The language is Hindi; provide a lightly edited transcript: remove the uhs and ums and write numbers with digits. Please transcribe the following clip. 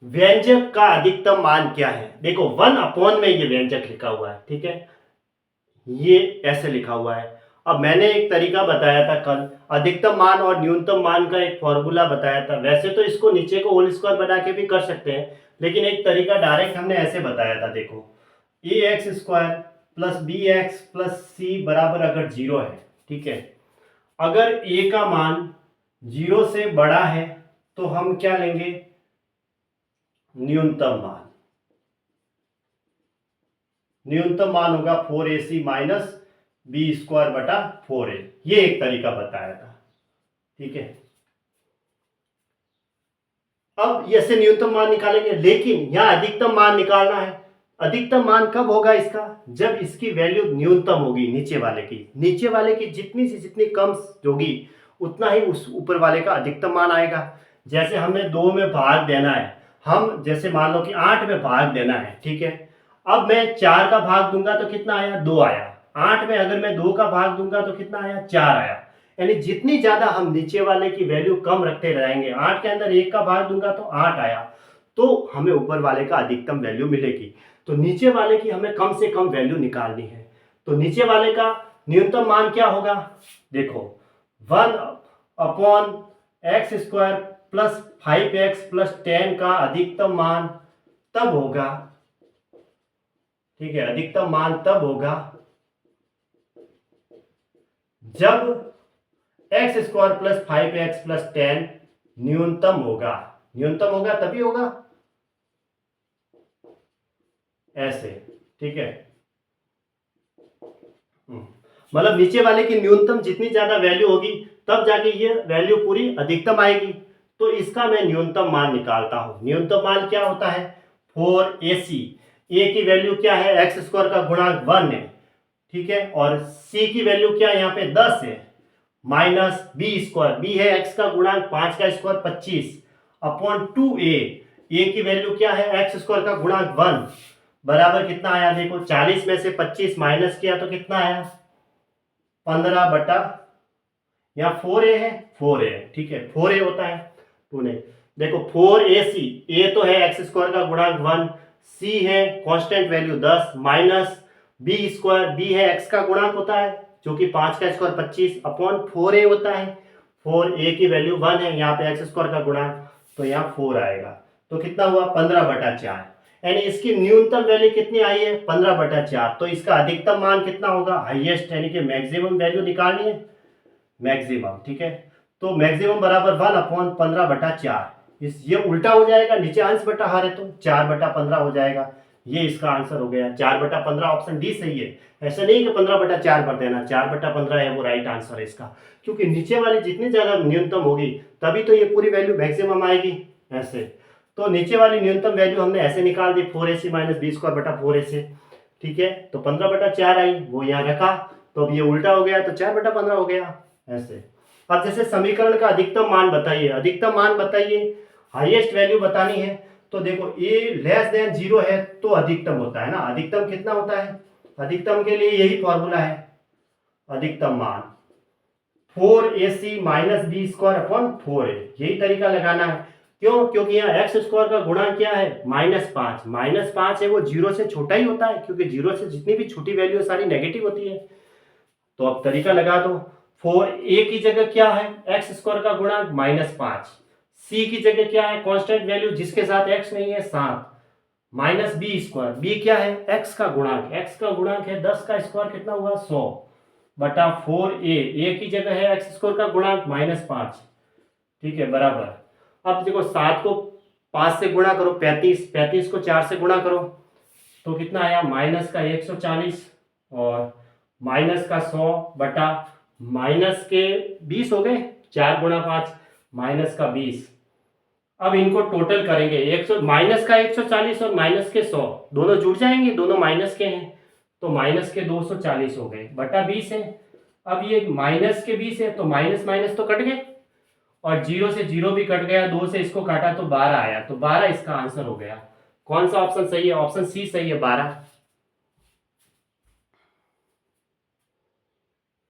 व्यंजक का अधिकतम मान क्या है? देखो 1 में ये व्यंजक लिखा हुआ है, ठीक है, ये ऐसे लिखा हुआ है। अब मैंने एक तरीका बताया था कल, अधिकतम मान और न्यूनतम मान का एक फॉर्मूला बताया था। वैसे तो इसको नीचे को होल स्क्वायर बना के भी कर सकते हैं, लेकिन एक तरीका डायरेक्ट हमने ऐसे बताया था। देखो a x square plus b x plus c बराबर अगर 0 है, ठीक है, अगर ए का मान 0 से बड़ा है तो हम क्या लेंगे? न्यूनतम मान। न्यूनतम मान होगा 4ac माइनस बी स्क्वायर बटा 4a। ये एक तरीका बताया था, ठीक है। अब ऐसे न्यूनतम मान निकालेंगे, लेकिन यहां अधिकतम मान निकालना है। अधिकतम मान कब होगा इसका? जब इसकी वैल्यू न्यूनतम होगी नीचे वाले की। नीचे वाले की जितनी से जितनी कम होगी उतना ही उस ऊपर वाले का अधिकतम मान आएगा। जैसे हमें 2 में भाग देना है, हम जैसे मान लो कि 8 में भाग देना है, ठीक है। अब मैं 4 का भाग दूंगा तो कितना आया? 2 आया। 8 में अगर मैं 2 का भाग दूंगा तो कितना आया? 4 आया। यानी जितनी ज्यादा हम नीचे वाले की वैल्यू कम रखते रहेंगे, 8 के अंदर 1 का भाग दूंगा तो 8 आया, तो हमें ऊपर वाले का अधिकतम वैल्यू मिलेगी। तो नीचे वाले की हमें कम से कम वैल्यू निकालनी है। तो नीचे वाले का न्यूनतम मान क्या होगा? देखो 1/x² प्लस 5x प्लस 10 का अधिकतम मान तब होगा, ठीक है, अधिकतम मान तब होगा जब x² प्लस 5x प्लस 10 न्यूनतम होगा। न्यूनतम होगा तभी होगा ऐसे, ठीक है। मतलब नीचे वाले की न्यूनतम जितनी ज्यादा वैल्यू होगी तब जाके ये वैल्यू पूरी अधिकतम आएगी। तो इसका मैं न्यूनतम मान निकालता हूं। न्यूनतम मान क्या होता है? 4ac। ए की वैल्यू क्या है? x² का गुणांक 1 है, ठीक है, और c की वैल्यू क्या है? यहाँ पे 10 है, माइनस बी स्क्वायर, बी है x का गुणांक, 5 का स्क्वायर 25 अपॉन 2a। ए की वैल्यू क्या है? x² का गुणांक 1 बराबर कितना आया? देखो 40 में से 25 माइनस किया तो कितना आया? 15 बटा, यहाँ 4a है, 4a है, ठीक है, 4a होता है, 2 नहीं। देखो 4ac, a तो है x² का गुणांक 1, c है constant value 10 minus b square, b है x का गुणांक होता है जो कि 5 का स्क्वायर 25 अपॉन 4a होता है। 4a की वैल्यू 1 है, यहाँ पे x² का गुणांक, तो यहाँ 4 आएगा। तो कितना हुआ? 15/4। यानी इसकी न्यूनतम वैल्यू कितनी आई है? 15/4। तो इसका अधिकतम मान कितना होगा? हाईएस्ट, यानी कि मैक्सिमम वैल्यू निकालनी है, मैक्सिमम, ठीक है। तो मैक्सिमम बराबर 1/15/4। इस ये उल्टा हो जाएगा, नीचे अंश बटा हर है तो 4/15 हो जाएगा। ये इसका आंसर हो गया 4/15। ऑप्शन डी सही है। ऐसा नहीं कि 15/4 भर देना, 4/15 है वो राइट आंसर है इसका, क्योंकि नीचे वाली जितनी ज्यादा न्यूनतम होगी तभी तो ये पूरी वैल्यू मैक्सिमम आएगी ऐसे। तो नीचे वाली न्यूनतम वैल्यू हमने ऐसे निकाल दी, 4ac माइनस बी स्क्वायर बटा 4ac, ठीक है। तो 15/4 आई, वो यहाँ रखा, तो अब ये उल्टा हो गया तो 4/15 हो गया ऐसे। अब जैसे समीकरण का अधिकतम मान बताइए, अधिकतम मान बताइए, हाईएस्ट वैल्यू बतानी है। तो देखो a लेस देन 0 है तो अधिकतम होता है ना। अधिकतम कितना होता है? अधिकतम के लिए यही फॉर्मूला है, अधिकतम मान 4ac minus b square upon 4a। यही तरीका लगाना है। क्यों? क्योंकि यहाँ x² का गुणांक क्या है? -5। -5 है वो 0 से छोटा ही होता है, क्योंकि 0 से जितनी भी छोटी वैल्यू सारी नेगेटिव होती है। तो अब तरीका लगा दो। 4a की जगह क्या है? x² का गुणांक -5। c की जगह क्या है? कांस्टेंट वैल्यू जिसके साथ x नहीं है 7 माइनस बी स्क्वायर, बी क्या है? x का गुणांक, x का गुणांक है 10 का स्क्वायर कितना हुआ? 100 बटा 4a। a की जगह है x² का गुणांक -5, ठीक है, बराबर। अब देखो 7 को 5 से गुणा करो 35, 35 को 4 से गुणा करो तो कितना आया? माइनस का 140 और माइनस का 100 बटा माइनस के 20 हो गए, 4 गुणा 5 माइनस का 20। अब इनको टोटल करेंगे, 100 माइनस का 140 और माइनस के 100 दोनों जुड़ जाएंगे, दोनों माइनस के हैं, तो माइनस के 240 हो गए बटा 20 है। अब ये माइनस के 20 है तो माइनस माइनस तो कट गए और 0 से 0 भी कट गया, 2 से इसको काटा तो 12 आया, तो 12 इसका आंसर हो गया। कौन सा ऑप्शन सही है? ऑप्शन सी सही है, 12।